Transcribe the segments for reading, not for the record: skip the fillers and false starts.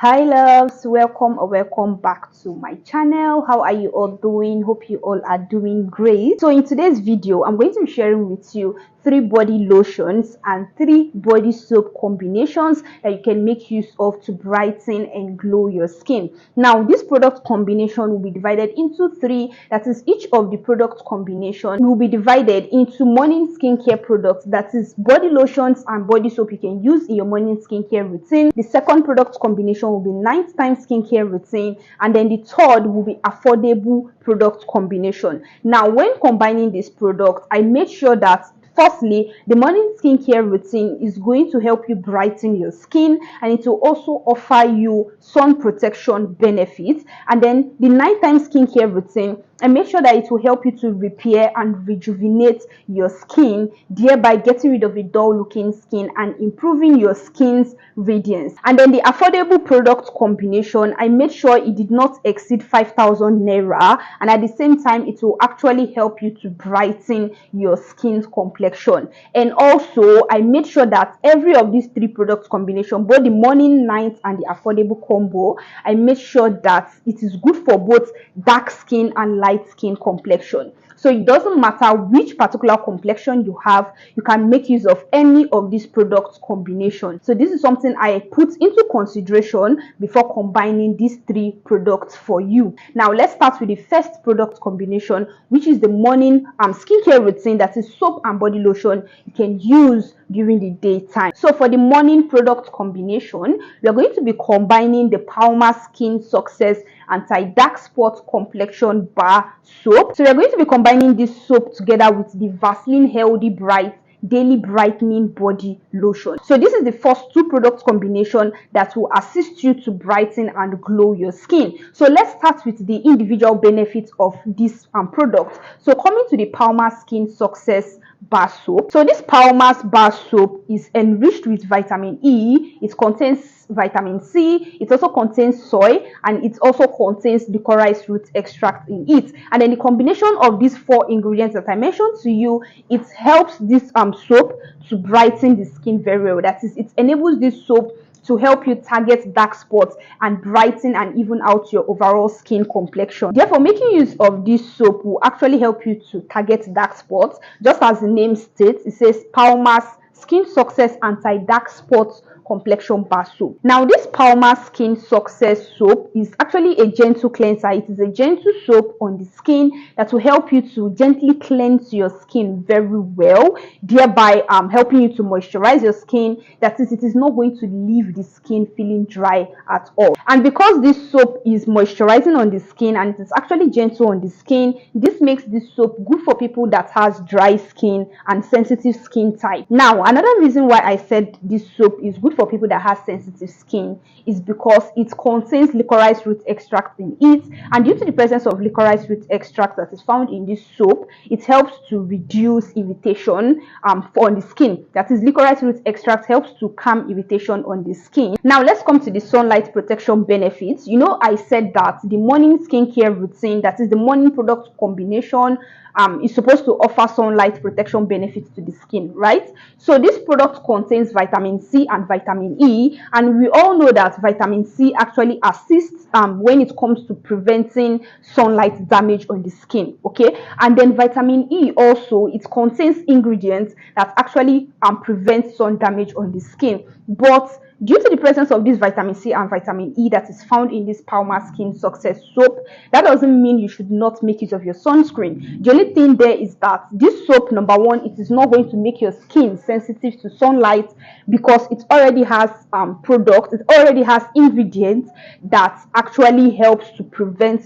Hi loves, welcome or welcome back to my channel. How are you all doing? Hope you all are doing great. So in today's video, I'm going to be sharing with you 3 body lotions and 3 body soap combinations that you can make use of to brighten and glow your skin. Now this product combination will be divided into 3, that is, each of the product combination will be divided into morning skincare products, that is body lotions and body soap you can use in your morning skincare routine. The second product combination will be nighttime skincare routine, and then the third will be affordable product combination. Now when combining this product, I made sure that firstly, the morning skincare routine is going to help you brighten your skin, and it will also offer you sun protection benefits. And then the nighttime skincare routine, and make sure that it will help you to repair and rejuvenate your skin, thereby getting rid of a dull looking skin and improving your skin's radiance. And then the affordable product combination, I made sure it did not exceed 5,000 naira, and at the same time it will actually help you to brighten your skin's complexion. And also I made sure that every of these 3 product combination, both the morning, night and the affordable combo, I made sure that it is good for both dark skin and light skin complexion. So it doesn't matter which particular complexion you have, you can make use of any of these product combinations. So this is something I put into consideration before combining these 3 products for you. Now let's start with the first product combination, which is the morning skincare routine, that is soap and body lotion you can use during the daytime. So for the morning product combination, we are going to be combining the Papaya Skin Success Anti-Dark Spot Complexion Bar Soap. So we are going to be combining this soap together with the Vaseline Healthy Bright Daily Brightening Body Lotion. So this is the first 2 product combination that will assist you to brighten and glow your skin. So let's start with the individual benefits of this product. So coming to the Papaya Skin Success Bar Soap. So this Papaya Bar Soap is enriched with vitamin E. It contains vitamin C, it also contains soy, and it also contains licorice root extract in it. And then the combination of these 4 ingredients that I mentioned to you, it helps this soap to brighten the skin very well. That is, it enables this soap to help you target dark spots and brighten and even out your overall skin complexion. Therefore, making use of this soap will actually help you to target dark spots. Just as the name states, it says Papaya Skin Success Anti-Dark Spots Complexion Bar Soap. Now this Papaya Skin Success soap is actually a gentle cleanser. It is a gentle soap on the skin that will help you to gently cleanse your skin very well, thereby helping you to moisturize your skin. That is, it is not going to leave the skin feeling dry at all. And because this soap is moisturizing on the skin and it is actually gentle on the skin, this makes this soap good for people that has dry skin and sensitive skin type. Now another reason why I said this soap is good for people that have sensitive skin is because it contains licorice root extract in it, and due to the presence of licorice root extract that is found in this soap, it helps to reduce irritation on the skin. That is, licorice root extract helps to calm irritation on the skin. Now let's come to the sunlight protection benefits. You know, I said that the morning skincare routine, that is the morning product combination, is supposed to offer sunlight protection benefits to the skin, right? So this product contains vitamin C and vitamin E, and we all know that vitamin C actually assists when it comes to preventing sunlight damage on the skin, okay? And then vitamin E also, it contains ingredients that actually prevent sun damage on the skin. But due to the presence of this vitamin C and vitamin E that is found in this Papaya Skin Success soap, that doesn't mean you should not make use of your sunscreen. The only thing there is that this soap, number one, it is not going to make your skin sensitive to sunlight because it already has it already has ingredients that actually helps to prevent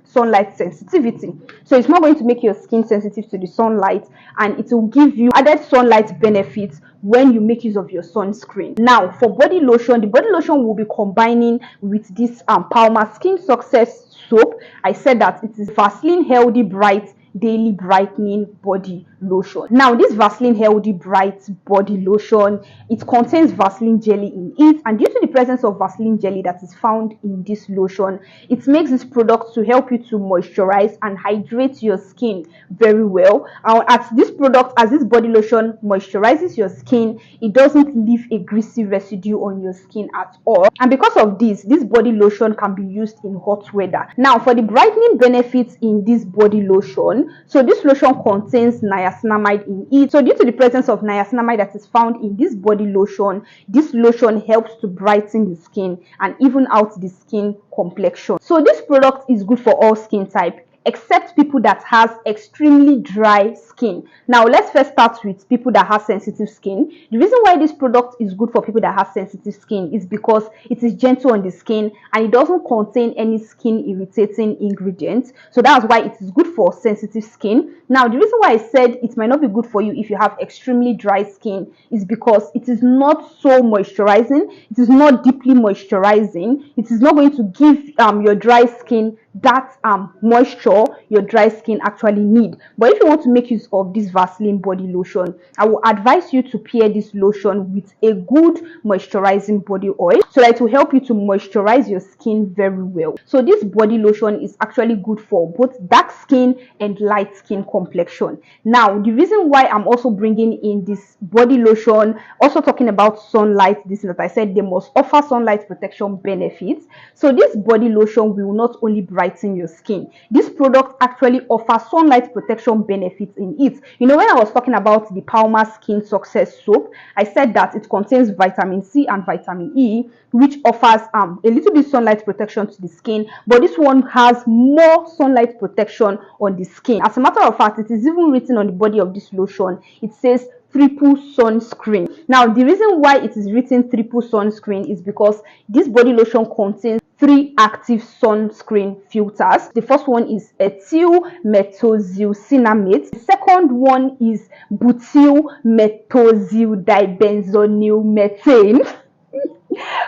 sunlight sensitivity. So it's not going to make your skin sensitive to the sunlight, and it will give you added sunlight benefits when you make use of your sunscreen. Now for body lotion, the body lotion will be combining with this Papaya Skin Success soap. I said that it is Vaseline Healthy Bright daily brightening body lotion. Now this Vaseline Healthy Bright body lotion, it contains Vaseline jelly in it, and due to the presence of Vaseline jelly that is found in this lotion, it makes this product to help you to moisturize and hydrate your skin very well. As this product, as this body lotion moisturizes your skin, it doesn't leave a greasy residue on your skin at all, and because of this body lotion can be used in hot weather. Now for the brightening benefits in this body lotion, so this lotion contains niacinamide in it. So due to the presence of niacinamide that is found in this body lotion, this lotion helps to brighten the skin and even out the skin complexion. So this product is good for all skin type except people that has extremely dry skin. Now let's first start with people that have sensitive skin. The reason why this product is good for people that have sensitive skin is because it is gentle on the skin and it doesn't contain any skin irritating ingredients. So that's why it is good for sensitive skin. Now the reason why I said it might not be good for you if you have extremely dry skin is because it is not so moisturizing, it is not deeply moisturizing, it is not going to give your dry skin that moisture your dry skin actually need. But if you want to make use of this Vaseline body lotion, I will advise you to pair this lotion with a good moisturizing body oil so that it will help you to moisturize your skin very well. So this body lotion is actually good for both dark skin and light skin complexion. Now the reason why I'm also bringing in this body lotion, also talking about sunlight, this is that I said they must offer sunlight protection benefits. So this body lotion will not only brighten your skin, this product actually offers sunlight protection benefits in it. You know, when I was talking about the Papaya Skin Success soap, I said that it contains vitamin C and vitamin E, which offers a little bit sunlight protection to the skin, but this one has more sunlight protection on the skin. As a matter of fact, it is even written on the body of this lotion, it says triple sunscreen. Now the reason why it is written triple sunscreen is because this body lotion contains 3 active sunscreen filters. The first one is ethyl methoxycinnamate, the second one is butyl methoxy dibenzonyl methane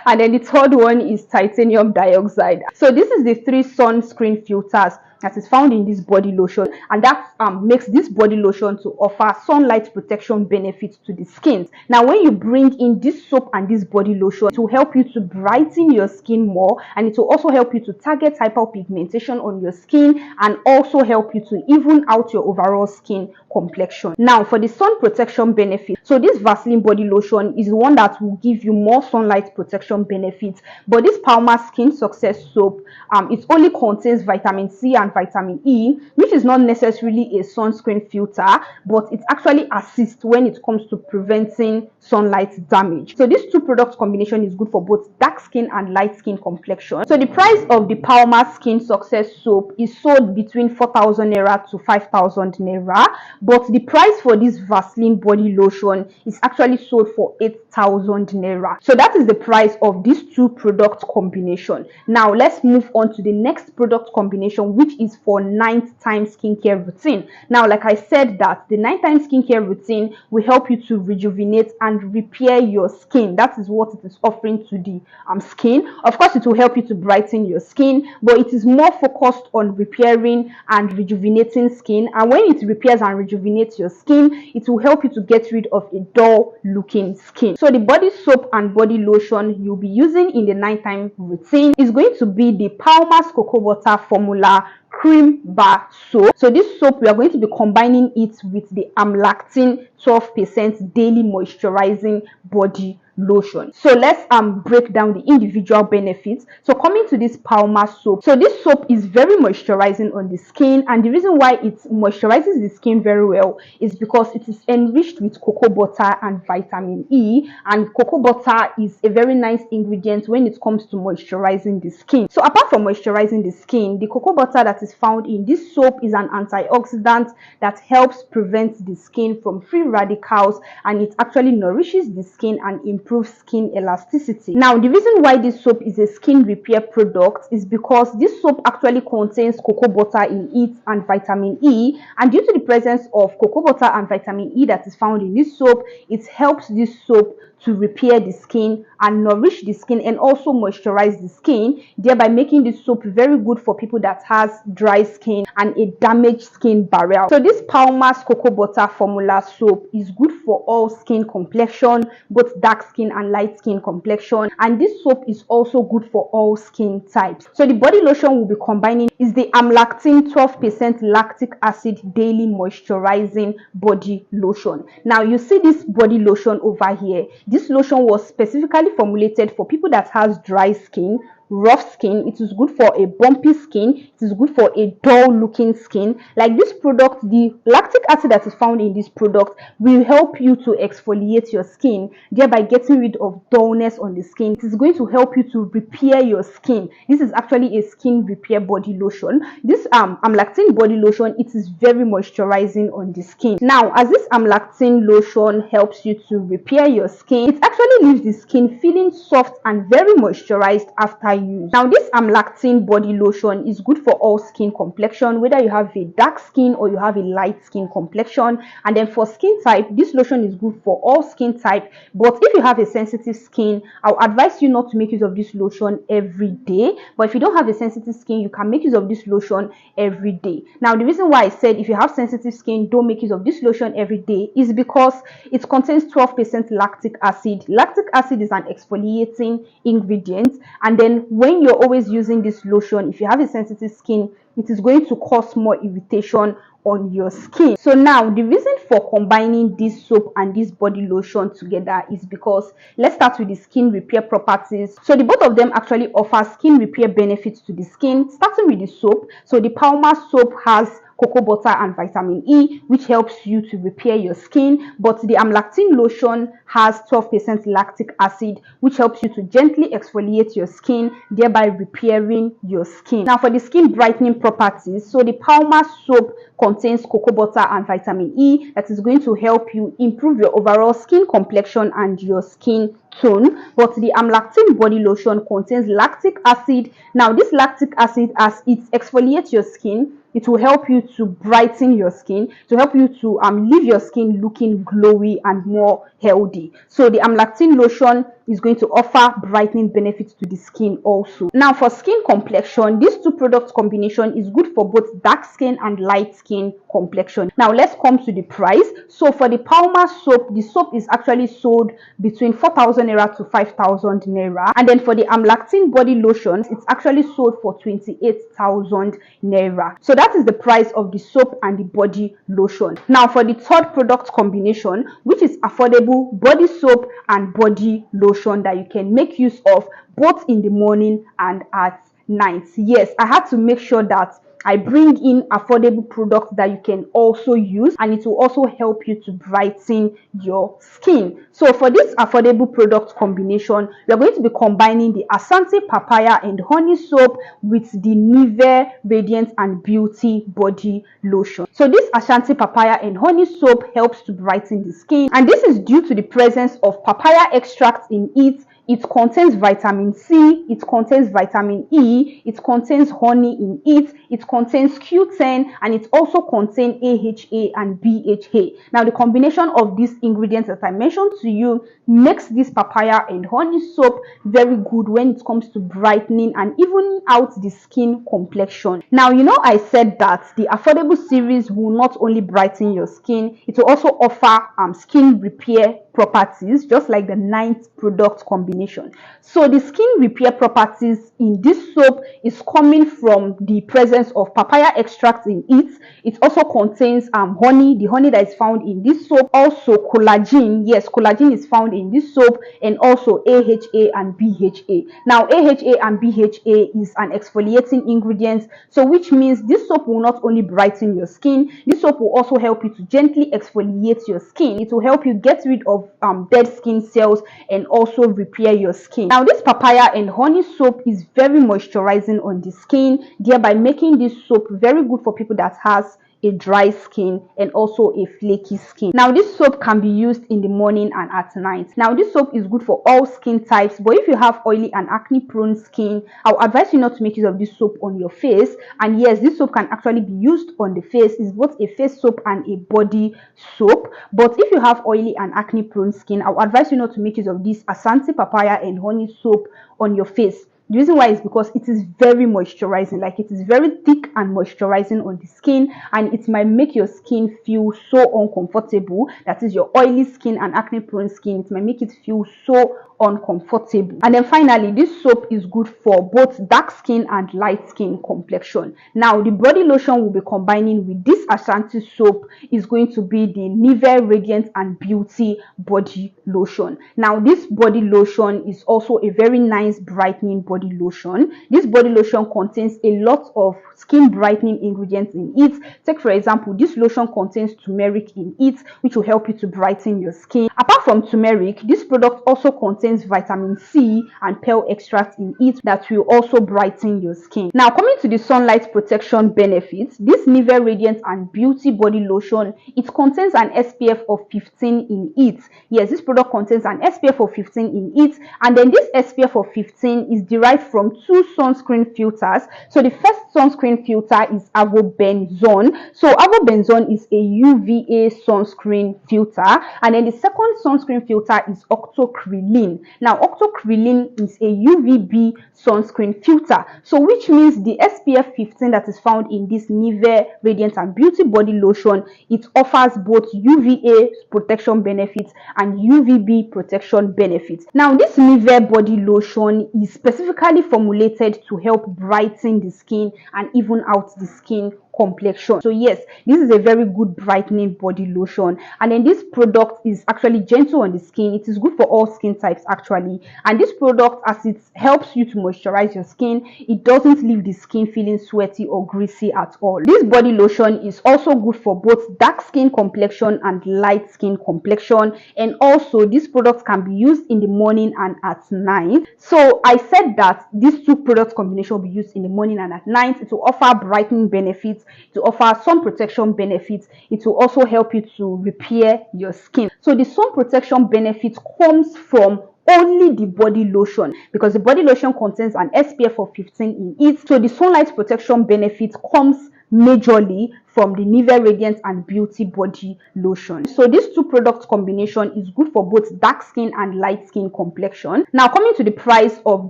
and then the third one is titanium dioxide. So this is the 3 sunscreen filters that is found in this body lotion, and that makes this body lotion to offer sunlight protection benefits to the skin. Now when you bring in this soap and this body lotion, it will help you to brighten your skin more, and it will also help you to target hyperpigmentation on your skin and also help you to even out your overall skin complexion. Now for the sun protection benefit, so this Vaseline body lotion is the one that will give you more sunlight protection benefits, but this Papaya Skin Success soap, it only contains vitamin C and vitamin E, which is not necessarily a sunscreen filter, but it actually assists when it comes to preventing sunlight damage. So this 2 product combination is good for both dark skin and light skin complexion. So the price of the Papaya Skin Success soap is sold between 4,000 naira to 5,000 naira, but the price for this Vaseline body lotion is actually sold for 8,000 naira. So that is the price of these 2 product combination. Now let's move on to the next product combination, which is for nighttime skincare routine. Now like I said that the nighttime skincare routine will help you to rejuvenate and repair your skin. That is what it is offering to the skin. Of course it will help you to brighten your skin, but it is more focused on repairing and rejuvenating skin, and when it repairs and rejuvenates your skin, it will help you to get rid of a dull looking skin. So the body soap and body lotion you'll be using in the nighttime routine is going to be the Papaya Cocoa Butter Formula Cream Bar Soap. So this soap, we are going to be combining it with the Amlactin 12% daily moisturizing body lotion. So let's break down the individual benefits. So coming to this Papaya soap, so this soap is very moisturizing on the skin, and the reason why it moisturizes the skin very well is because it is enriched with cocoa butter and vitamin E, and cocoa butter is a very nice ingredient when it comes to moisturizing the skin. So apart from moisturizing the skin, the cocoa butter that is found in this soap is an antioxidant that helps prevent the skin from free radicals, and it actually nourishes the skin and improves skin elasticity. Now the reason why this soap is a skin repair product is because this soap actually contains cocoa butter in it and vitamin E, and due to the presence of cocoa butter and vitamin E that is found in this soap, it helps this soap to repair the skin and nourish the skin and also moisturize the skin, thereby making this soap very good for people that has dry skin and a damaged skin barrier. So this Palmer's cocoa butter formula soap is good for all skin complexion, both dark skin and light skin complexion, and this soap is also good for all skin types. So the body lotion we'll be combining is the Amlactin 12% lactic acid daily moisturizing body lotion. Now you see this body lotion over here. This lotion was specifically formulated for people that has dry skin, rough skin. It is good for a bumpy skin. It is good for a dull looking skin. Like this product, the lactic acid that is found in this product will help you to exfoliate your skin, thereby getting rid of dullness on the skin. It is going to help you to repair your skin. This is actually a skin repair body lotion. This Amlactin body lotion, it is very moisturizing on the skin. Now, as this Amlactin lotion helps you to repair your skin, it actually leaves the skin feeling soft and very moisturized after use. Now, this Amlactin body lotion is good for all skin complexion, whether you have a dark skin or you have a light skin complexion. And then for skin type, this lotion is good for all skin type. But if you have a sensitive skin, I'll advise you not to make use of this lotion every day. But if you don't have a sensitive skin, you can make use of this lotion every day. Now, the reason why I said if you have sensitive skin, don't make use of this lotion every day is because it contains 12% lactic acid. Lactic acid is an exfoliating ingredient, and then when you're always using this lotion, if you have a sensitive skin, it is going to cause more irritation on your skin. So now the reason for combining this soap and this body lotion together is because, let's start with the skin repair properties. So the both of them actually offer skin repair benefits to the skin. Starting with the soap, so the Palmer soap has cocoa butter and vitamin E, which helps you to repair your skin, but the Amlactin lotion has 12% lactic acid, which helps you to gently exfoliate your skin, thereby repairing your skin. Now for the skin brightening properties, so the Palmer soap contains cocoa butter and vitamin E that is going to help you improve your overall skin complexion and your skin tone, but the Amlactin body lotion contains lactic acid. Now this lactic acid, as it exfoliates your skin, it will help you to brighten your skin, to help you to leave your skin looking glowy and more healthy. So the Amlactin lotion is going to offer brightening benefits to the skin also. Now for skin complexion, these two products combination is good for both dark skin and light skin complexion. Now let's come to the price. So for the Palmer soap, the soap is actually sold between 4,000 Naira to 5,000 Naira, and then for the Amlactin body lotions, it's actually sold for 28,000 Naira. So that is the price of the soap and the body lotion. Now for the third product combination, which is affordable body soap and body lotion that you can make use of both in the morning and at night. Yes, I had to make sure that I bring in affordable products that you can also use, and it will also help you to brighten your skin. So for this affordable product combination, we are going to be combining the Asantee papaya and honey soap with the Nivea Radiant and Beauty body lotion. So this Asantee papaya and honey soap helps to brighten the skin, and this is due to the presence of papaya extract in it. It contains vitamin C, it contains vitamin E, it contains honey in it, it contains Q10, and it also contains AHA and BHA. Now the combination of these ingredients that I mentioned to you makes this papaya and honey soap very good when it comes to brightening and evening out the skin complexion. Now you know I said that the affordable series will not only brighten your skin, it will also offer skin repair properties, just like the 9th product combination. So the skin repair properties in this soap is coming from the presence of papaya extract in it. It also contains honey, the honey that is found in this soap, also collagen. Yes, collagen is found in this soap, and also AHA and BHA. Now AHA and BHA is an exfoliating ingredient, so which means this soap will not only brighten your skin, this soap will also help you to gently exfoliate your skin. It will help you get rid of dead skin cells and also repair your skin. Now this papaya and honey soap is very moisturizing on the skin, thereby making this soap very good for people that has a dry skin and also a flaky skin. Now this soap can be used in the morning and at night. Now this soap is good for all skin types, but if you have oily and acne prone skin, I'll advise you not to make use of this soap on your face. And yes, this soap can actually be used on the face. It's both a face soap and a body soap. But if you have oily and acne prone skin, I'll advise you not to make use of this Asantee papaya and honey soap on your face. The reason why is because it is very moisturizing, like it is very thick and moisturizing on the skin, and it might make your skin feel so uncomfortable. That is your oily skin and acne prone skin, it might make it feel so uncomfortable. And then finally, this soap is good for both dark skin and light skin complexion. Now the body lotion will be combining with this Asantee soap is going to be the Nivea Radiant and Beauty body lotion. Now this body lotion is also a very nice brightening body lotion. This body lotion contains a lot of skin brightening ingredients in it. Take for example, this lotion contains turmeric in it, which will help you to brighten your skin. Apart from turmeric, this product also contains vitamin C and pearl extract in it that will also brighten your skin. Now coming to the sunlight protection benefits, this Nivea Radiant and Beauty body lotion, it contains an SPF of 15 in it. Yes, this product contains an SPF of 15 in it, and then this SPF of 15 is derived from two sunscreen filters. So the first sunscreen filter is avobenzone. So avobenzone is a UVA sunscreen filter, and then the second sunscreen filter is octocrylene. Now octocrylene is a UVB sunscreen filter, so which means the SPF 15 that is found in this Nivea Radiant and Beauty body lotion, it offers both UVA protection benefits and UVB protection benefits. Now this Nivea body lotion is specifically formulated to help brighten the skin and even out the skin complexion. So yes, this is a very good brightening body lotion, and then this product is actually gentle on the skin. It is good for all skin types actually, and this product, as it helps you to moisturize your skin, it doesn't leave the skin feeling sweaty or greasy at all. This body lotion is also good for both dark skin complexion and light skin complexion, and also this product can be used in the morning and at night. So I said that these two product combination will be used in the morning and at night. It will offer brightening benefits, to offer sun protection benefits. It will also help you to repair your skin. So the sun protection benefit comes from only the body lotion, because the body lotion contains an SPF of 15 in it. So the sunlight protection benefit comes majorly from the Nivea Radiant and Beauty body lotion. So this two product combination is good for both dark skin and light skin complexion. Now coming to the price of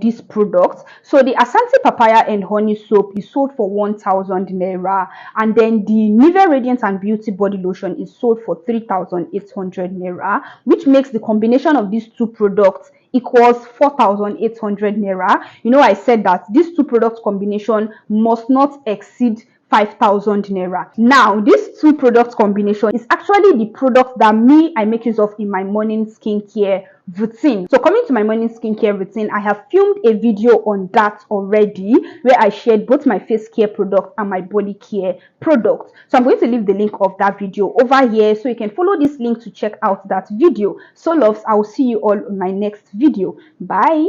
this product, so the Asantee papaya and honey soap is sold for 1,000 naira, and then the Nivea Radiant and Beauty body lotion is sold for 3,800 naira, which makes the combination of these two products equals 4,800 naira. You know, I said that these two product combination must not exceed 5,000 naira. Now this two product combination is actually the product that I make use of in my morning skincare routine. So coming to my morning skincare routine, I have filmed a video on that already, where I shared both my face care product and my body care product. So I'm going to leave the link of that video over here, so you can follow this link to check out that video. So loves, I will see you all in my next video. Bye.